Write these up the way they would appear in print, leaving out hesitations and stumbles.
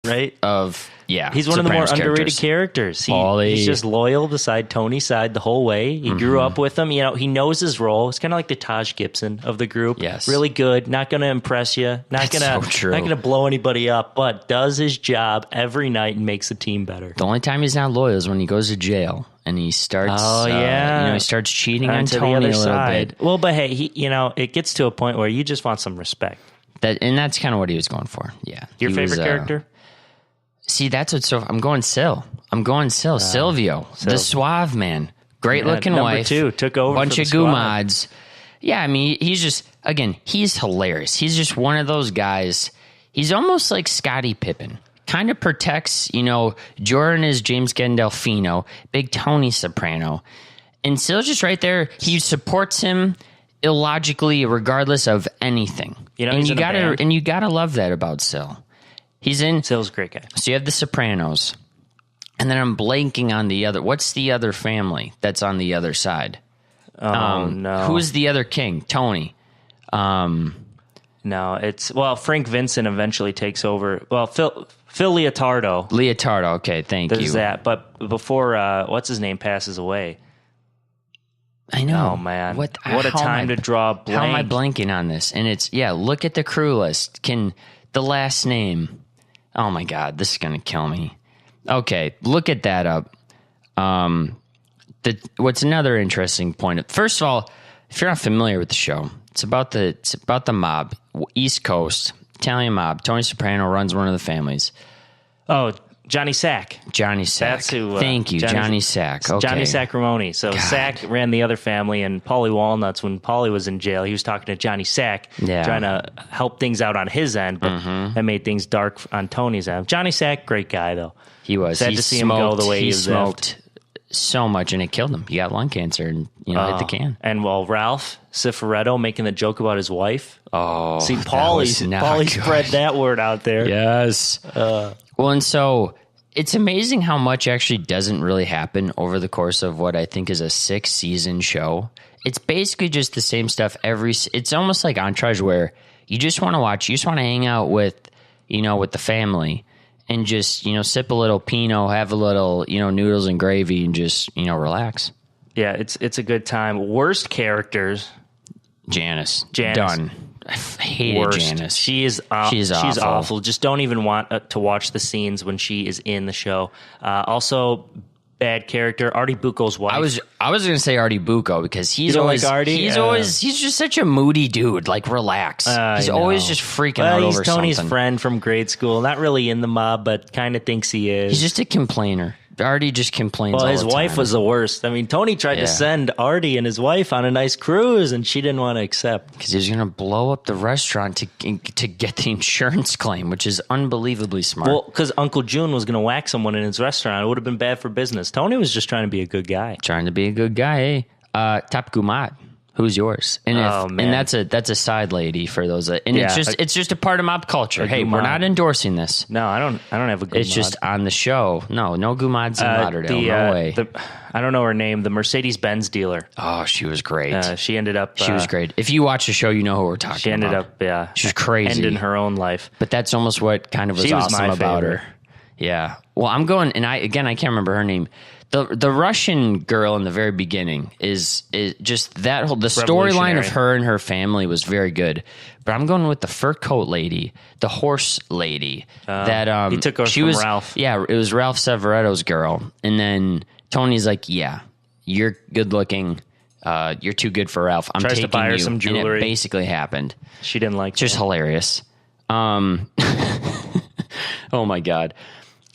right? He's one of the more Sopranos underrated characters. He's just loyal beside Tony's side the whole way. He grew up with him. He knows his role. It's kind of like the Taj Gibson of the group. Yes. Really good. Not going to impress you. Not going to blow anybody up, but does his job every night and makes the team better. The only time he's not loyal is when he goes to jail and he starts. He starts cheating on Tony a little bit. Well, but hey, it gets to a point where you just want some respect. That's kind of what he was going for. Yeah. Your favorite character? See, that's what's so. I'm going Sil. Silvio, the suave man, great looking wife. Number 2 took over. Bunch of goomods. Yeah, I mean, he's hilarious. He's just one of those guys. He's almost like Scottie Pippen. Kind of protects, Jordan is James Gandolfino, big Tony Soprano, and Sil's just right there. He supports him illogically, regardless of anything. And you gotta love that about Sil. Sil's a great guy. So you have the Sopranos, and then I'm blanking on the other. What's the other family that's on the other side? No. Who's the other king? Tony. No, Frank Vincent eventually takes over. Well, Phil Leotardo. Okay, thank you. There's that, but before what's his name passes away. I know. Oh man, what a time to draw a blank. How am I blanking on this? And it's look at the crew list. Can the last name? Oh my God, this is gonna kill me. Okay, look at that up. What's another interesting point? First of all, if you're not familiar with the show, it's about the mob, East Coast Italian mob. Tony Soprano runs one of the families. Oh, Johnny Sack. That's who. Thank you, Johnny Sack. Okay. Johnny Sacrimoni. So God. Sack ran the other family, and Paulie Walnuts, when Paulie was in jail, he was talking to Johnny Sack, trying to help things out on his end, but that made things dark on Tony's end. Johnny Sack, great guy, though. He was. Sad to see him go the way he smoked so much, and it killed him. He got lung cancer and hit the can. And Ralph Cifaretto making the joke about his wife. Oh, see, Paulie spread that word out there. Yes. Well, and so it's amazing how much actually doesn't really happen over the course of what I think is a 6-season show. It's basically just the same stuff it's almost like Entourage, where you just want to watch, you just want to hang out with the family and just, sip a little Pinot, have a little, noodles and gravy and just, relax. Yeah, it's a good time. Worst characters. Janice. Done. I hated Janice. She's awful. Just don't even want to watch the scenes when she is in the show. Also, bad character. Artie Bucco's wife. I was going to say Artie Bucco because he's always like Artie. He's just such a moody dude. Like, relax. He's always just freaking out over something. He's Tony's friend from grade school. Not really in the mob, but kind of thinks he is. He's just a complainer. Artie just complains all the time. Well, his wife was the worst. I mean, Tony tried to send Artie and his wife on a nice cruise, and she didn't want to accept. Because he was going to blow up the restaurant to get the insurance claim, which is unbelievably smart. Well, because Uncle June was going to whack someone in his restaurant. It would have been bad for business. Tony was just trying to be a good guy. Hey, Top Gumat. Who's yours? And and that's a side lady for those. It's just a part of mob culture. Hey, we're not endorsing this. No, I don't have a gumad. It's just on the show. No gumads in Lauderdale. No way. I don't know her name. The Mercedes-Benz dealer. Oh, she was great. She ended up. She was great. If you watch the show, you know who we're talking about. She ended up. She's crazy. Ending her own life. But that's almost what kind of was awesome about her. Yeah. Well, I'm going, and I can't remember her name. The Russian girl in the very beginning is just that whole, the storyline of her and her family was very good. But I'm going with the fur coat lady, the horse lady. He took her from Ralph. Yeah, it was Ralph Cifaretto's girl. And then Tony's like, yeah, you're good looking. You're too good for Ralph. I'm taking to buy her you. some jewelry. And it basically happened. She didn't like it. Just hilarious. Oh my God.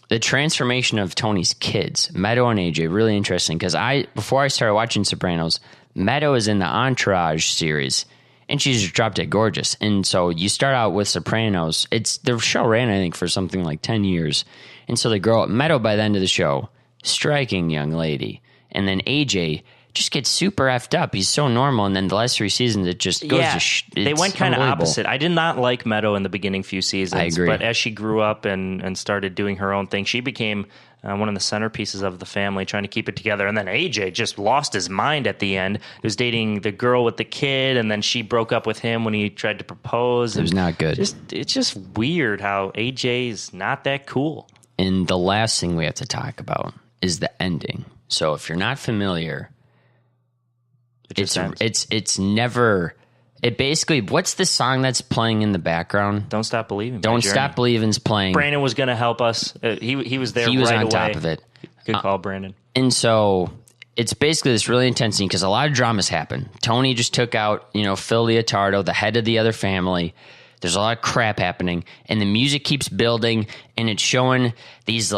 The transformation of Tony's kids, Meadow and AJ, really interesting because before I started watching Sopranos, Meadow is in the Entourage series, and she's just drop dead gorgeous. And so you start out with Sopranos. The show ran, I think, for something like 10 years. And so they grow up. Meadow, by the end of the show, striking young lady. And then AJ just gets super effed up. He's so normal, and then the last 3 seasons, it just goes to they went kind of opposite. I did not like Meadow in the beginning few seasons. I agree. But as she grew up and started doing her own thing, she became one of the centerpieces of the family, trying to keep it together. And then AJ just lost his mind at the end. He was dating the girl with the kid, and then she broke up with him when he tried to propose. It was not good. It's just weird how AJ is not that cool. And the last thing we have to talk about is the ending. So if you're not familiar... It's never. It basically. What's the song that's playing in the background? Don't Stop Believing. Don't Stop Believing's playing. Brandon was going to help us. He was there. He was right on away. top of it. Good call, Brandon. And so it's basically this really intense scene because a lot of dramas happen. Tony just took out Phil Leotardo, the head of the other family. There's a lot of crap happening, and the music keeps building, and it's showing these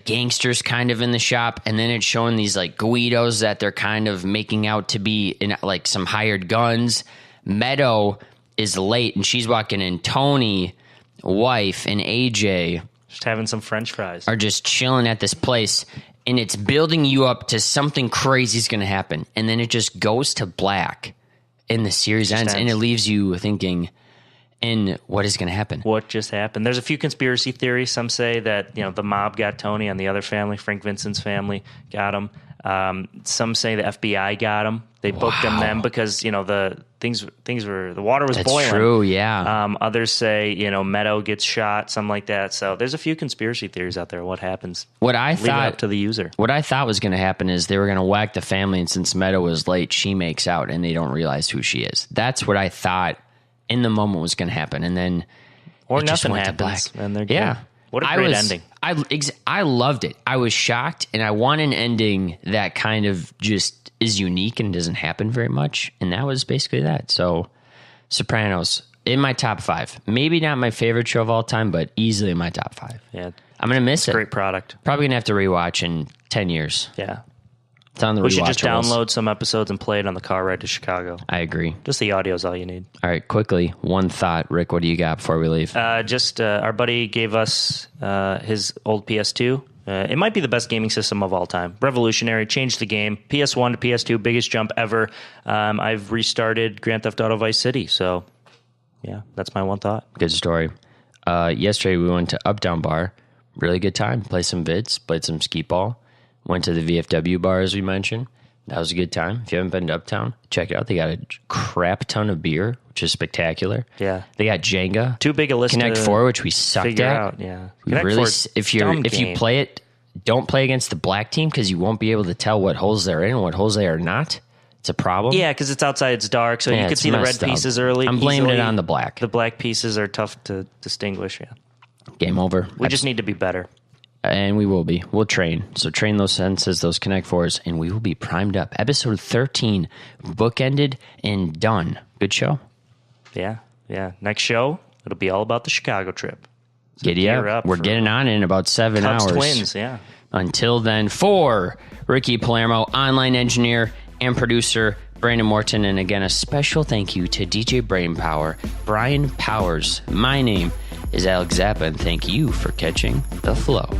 gangsters kind of in the shop, and then it's showing these like Guidos that they're kind of making out to be in like some hired guns. Meadow is late, and she's walking in. Tony, wife, and AJ just having some French fries are just chilling at this place, and it's building you up to something crazy is going to happen, and then it just goes to black, and the series ends, and it leaves you thinking, and what is going to happen? What just happened? There's a few conspiracy theories. Some say that the mob got Tony, and the other family, Frank Vincent's family, got him. Some say the FBI got him. They booked him then because the water was boiling. That's true. Yeah. Others say Meadow gets shot, something like that. So there's a few conspiracy theories out there. What happens? What I Leave thought it up to the user. What I thought was going to happen is they were going to whack the family, and since Meadow was late, she makes out, and they don't realize who she is. That's what I thought in the moment was going to happen, and then nothing just went happens, to black. And they're good. Yeah. What a great ending. I loved it. I was shocked, and I want an ending that kind of just is unique and doesn't happen very much, and that was basically that. So, Sopranos, in my top 5. Maybe not my favorite show of all time, but easily in my top 5. Yeah. I'm going to miss it. Great product. Probably going to have to rewatch in 10 years. Yeah. It's on the We should just download some episodes and play it on the car ride to Chicago. I agree. Just the audio is all you need. All right, quickly, one thought. Rick, what do you got before we leave? Our buddy gave us his old PS2. It might be the best gaming system of all time. Revolutionary, changed the game. PS1 to PS2, biggest jump ever. I've restarted Grand Theft Auto Vice City, so yeah, that's my one thought. Good story. Yesterday we went to Uptown Bar. Really good time. Played some vids, played some skee ball. Went to the VFW bar, as we mentioned. That was a good time. If you haven't been to Uptown, check it out. They got a crap ton of beer, which is spectacular. Yeah. They got Jenga. Too big a list Connect to 4, which we sucked at. out, yeah. If you play it, don't play against the black team because you won't be able to tell what holes they're in and what holes they are not. It's a problem. Yeah, because it's outside, it's dark, so you could see the red pieces early. I'm blaming it on the black. The black pieces are tough to distinguish, yeah. Game over. We just need to be better. And we will be. We'll train. So train those senses, those Connect 4s, and we will be primed up. Episode 13, bookended and done. Good show. Yeah. Next show, it'll be all about the Chicago trip. So Giddy up. We're getting on in about 7 Cubs hours. Twins, yeah. Until then, for Ricky Palermo, online engineer and producer, Brandon Morton, and again, a special thank you to DJ Brainpower, Brian Powers. My name is Alex Zappa, and thank you for catching the flow.